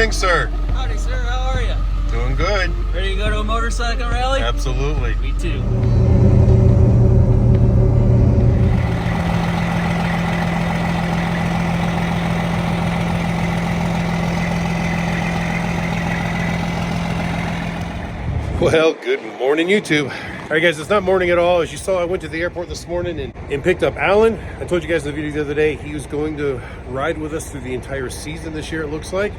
morning, sir. Howdy, sir. How are you? Doing good. Ready to go to a motorcycle rally? Absolutely. Me too. Well, good morning, YouTube. All right, guys, it's not morning at all. As you saw, I went to the airport this morning and picked up Alan. I told you guys in the video the other day, he was going to ride with us through the entire season this year, it looks like.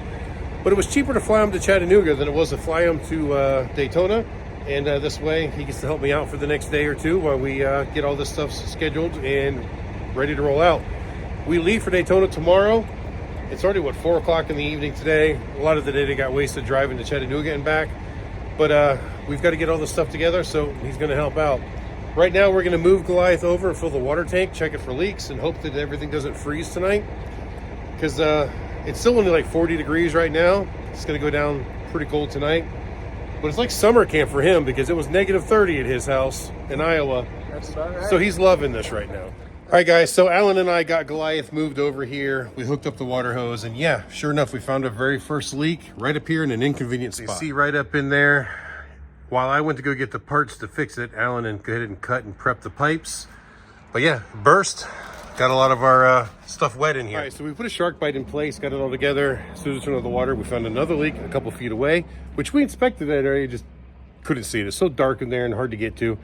But it was cheaper to fly him to Chattanooga than it was to fly him to Daytona. And this way, he gets to help me out for the next day or two while we get all this stuff scheduled and ready to roll out. We leave for Daytona tomorrow. It's already, what, 4 o'clock in the evening today. A lot of the day they got wasted driving to Chattanooga and back. But we've got to get all this stuff together, so he's going to help out. Right now, we're going to move Goliath over and fill the water tank, check it for leaks, and hope that everything doesn't freeze tonight. Because it's still only like 40 degrees right now. It's going to go down pretty cold tonight. But it's like summer camp for him because it was negative 30 at his house in Iowa. That's about right. So he's loving this right now. All right, guys, so Alan and I got Goliath moved over here. We hooked up the water hose, and yeah, sure enough, we found our very first leak right up here in an inconvenient spot. You see right up in there. While I went to go get the parts to fix it, Alan and go ahead and cut and prep the pipes. But yeah, burst. Got a lot of our stuff wet in here. All right, so we put a shark bite in place, got it all together. As soon as we turned on the water, we found another leak a couple feet away, which we inspected that area, just couldn't see it. It's so dark in there and hard to get to.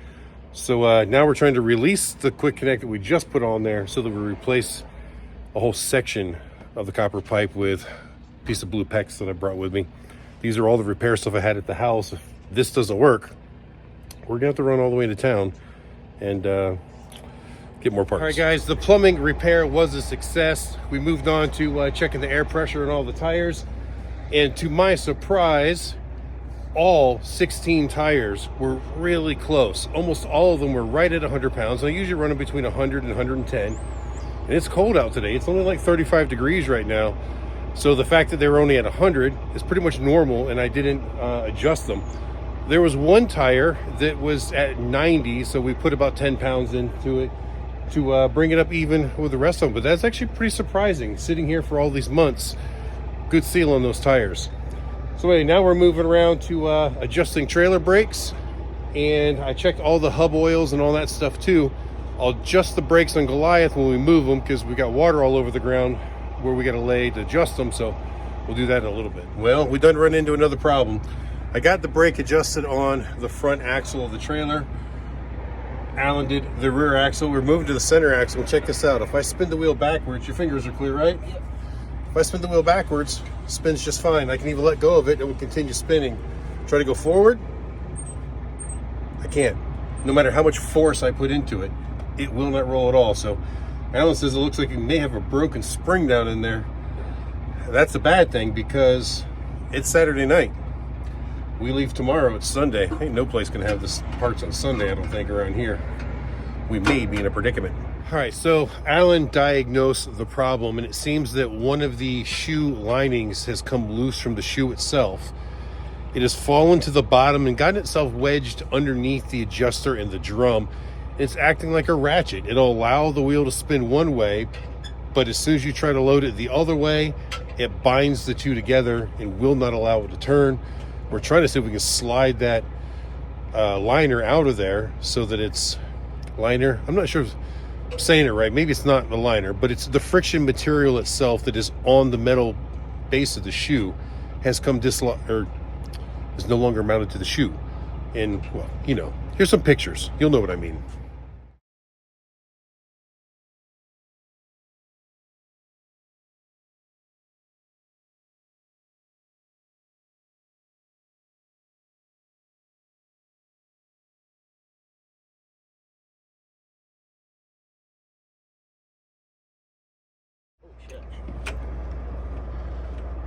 So now we're trying to release the quick connect that we just put on there so that we replace a whole section of the copper pipe with a piece of blue PEX that I brought with me. These are all the repair stuff I had at the house. If this doesn't work, we're gonna have to run all the way to town and get more parts. All right, guys, the plumbing repair was a success. We moved on to checking the air pressure and all the tires. And to my surprise, all 16 tires were really close. Almost all of them were right at 100 pounds. I usually run them between 100 and 110. And it's cold out today. It's only like 35 degrees right now. So the fact that they were only at 100 is pretty much normal, and I didn't adjust them. There was one tire that was at 90, so we put about 10 pounds into it to bring it up even with the rest of them. But that's actually pretty surprising, sitting here for all these months. Good seal on those tires. So anyway, now we're moving around to adjusting trailer brakes, and I checked all the hub oils and all that stuff too. I'll adjust the brakes on Goliath when we move them because we got water all over the ground where we got to lay to adjust them, so we'll do that in a little bit. Well, we done run into another problem. I got the brake adjusted on the front axle of the trailer. Alan did the rear axle. We're moving to the center axle. Check this out. If I spin the wheel backwards, your fingers are clear, right? Yep. If I spin the wheel backwards, it spins just fine. I can even let go of it and it will continue spinning. Try to go forward, I can't. No matter how much force I put into it, it will not roll at all. So Alan says it looks like you may have a broken spring down in there. That's a bad thing because it's Saturday night. We leave tomorrow, it's Sunday. Ain't no place can have this parts on Sunday, I don't think, around here. We may be in a predicament. All right, so Alan diagnosed the problem, and it seems that one of the shoe linings has come loose from the shoe itself. It has fallen to the bottom and gotten itself wedged underneath the adjuster and the drum. It's acting like a ratchet. It'll allow the wheel to spin one way, but as soon as you try to load it the other way, it binds the two together and will not allow it to turn. We're trying to see if we can slide that liner out of there so that it's liner. I'm not sure if I'm saying it right. Maybe it's not the liner, but it's the friction material itself that is on the metal base of the shoe has come is no longer mounted to the shoe. And, well, you know, here's some pictures. You'll know what I mean.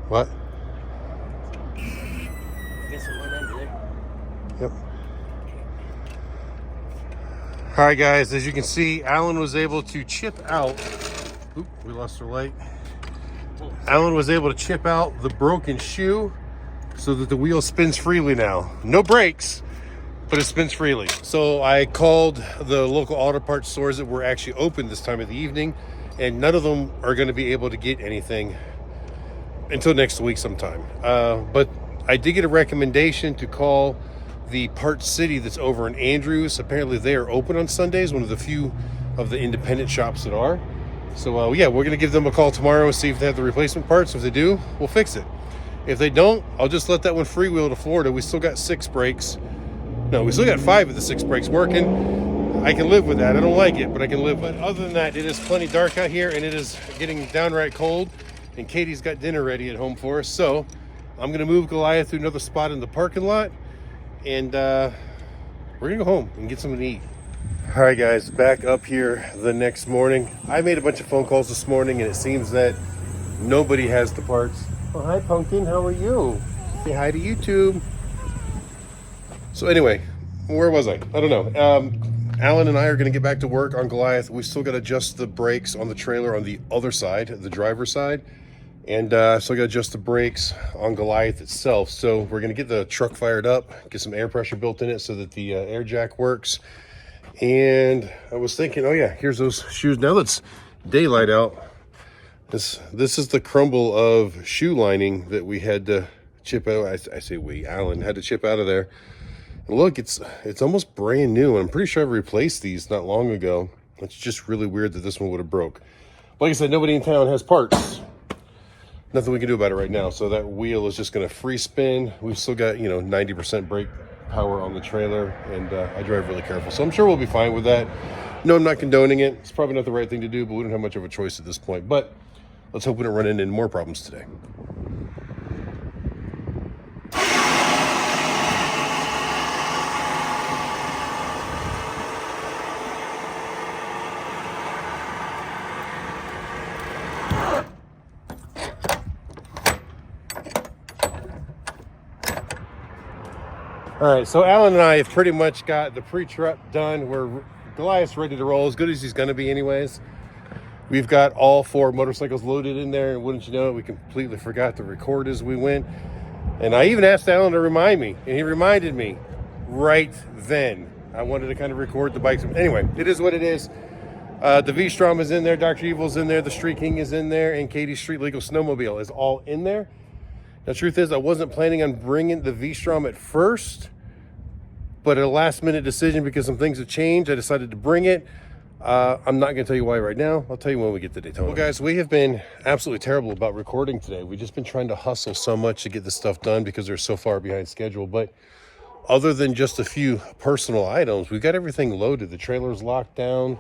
What? I guess it went under there. Yep. All right, guys, as you can see, Alan was able to chip out. Oop, we lost our light. Alan was able to chip out the broken shoe so that the wheel spins freely now. No brakes, but it spins freely. So I called the local auto parts stores that were actually open this time of the evening, and none of them are going to be able to get anything until next week sometime. But I did get a recommendation to call the Parts City that's over in Andrews. Apparently they are open on Sundays, one of the few of the independent shops that are. So yeah, we're gonna give them a call tomorrow and see if they have the replacement parts. If they do, we'll fix it. If they don't, I'll just let that one freewheel to Florida. We still got 6 brakes. No, we still got 5 of the 6 brakes working. I can live with that. I don't like it, but I can live with it. Other than that, it is plenty dark out here and it is getting downright cold. And Katie's got dinner ready at home for us. So I'm gonna move Goliath to another spot in the parking lot, and we're gonna go home and get something to eat. All right, guys, back up here the next morning. I made a bunch of phone calls this morning, and it seems that nobody has the parts. Oh, hi, Pumpkin. How are you? Say hi to YouTube. So anyway, where was I? I don't know. Alan and I are going to get back to work on Goliath. We still got to adjust the brakes on the trailer on the other side, the driver's side. And still got to adjust the brakes on Goliath itself. So we're going to get the truck fired up, get some air pressure built in it so that the air jack works. And I was thinking, oh yeah, here's those shoes. Now that's daylight out. This is the crumble of shoe lining that we had to chip out. I say we, Alan had to chip out of there. And look, it's almost brand new. And I'm pretty sure I replaced these not long ago. It's just really weird that this one would have broke. But like I said, nobody in town has parts. Nothing we can do about it right now. So that wheel is just going to free spin. We've still got, 90% brake power on the trailer, and I drive really careful. So I'm sure we'll be fine with that. No, I'm not condoning it. It's probably not the right thing to do, but we don't have much of a choice at this point. But let's hope we don't run into more problems today. All right, so Alan and I have pretty much got the pre-truck done. Goliath's ready to roll, as good as he's gonna be anyways. We've got all 4 motorcycles loaded in there, and wouldn't you know it, we completely forgot to record as we went. And I even asked Alan to remind me, and he reminded me right then. I wanted to kind of record the bikes. Anyway, it is what it is. The V-Strom is in there, Dr. Evil's in there, the Street King is in there, and Katie's Street Legal Snowmobile is all in there. The truth is, I wasn't planning on bringing the V-Strom at first, but at a last-minute decision, because some things have changed, I decided to bring it. I'm not going to tell you why right now. I'll tell you when we get to Daytona. Well, guys, we have been absolutely terrible about recording today. We've just been trying to hustle so much to get this stuff done because they're so far behind schedule. But other than just a few personal items, we've got everything loaded. The trailer's locked down.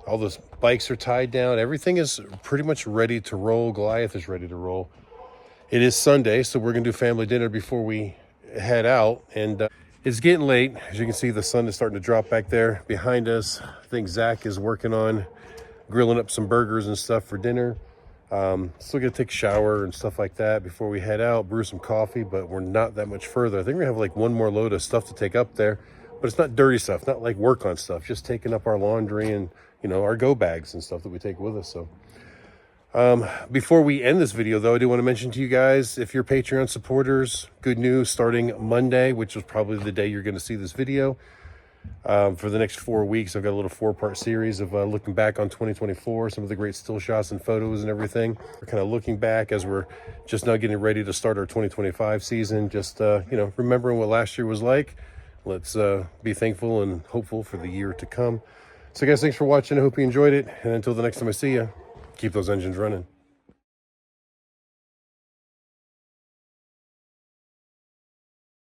All those bikes are tied down. Everything is pretty much ready to roll. Goliath is ready to roll. It is Sunday, so we're going to do family dinner before we head out. And it's getting late. As you can see, the sun is starting to drop back there behind us. I think Zach is working on grilling up some burgers and stuff for dinner. Still going to take a shower and stuff like that before we head out, brew some coffee, but we're not that much further. I think we're going to have like one more load of stuff to take up there, but it's not dirty stuff, not like work on stuff, just taking up our laundry and, our go bags and stuff that we take with us. So before we end this video, though, I do want to mention to you guys, if you're Patreon supporters, good news, starting Monday, which is probably the day you're going to see this video, for the next 4 weeks, I've got a little 4-part series of looking back on 2024, some of the great still shots and photos and everything. We're kind of looking back as we're just now getting ready to start our 2025 season, just, remembering what last year was like. Let's be thankful and hopeful for the year to come. So, guys, thanks for watching. I hope you enjoyed it. And until the next time I see you, keep those engines running.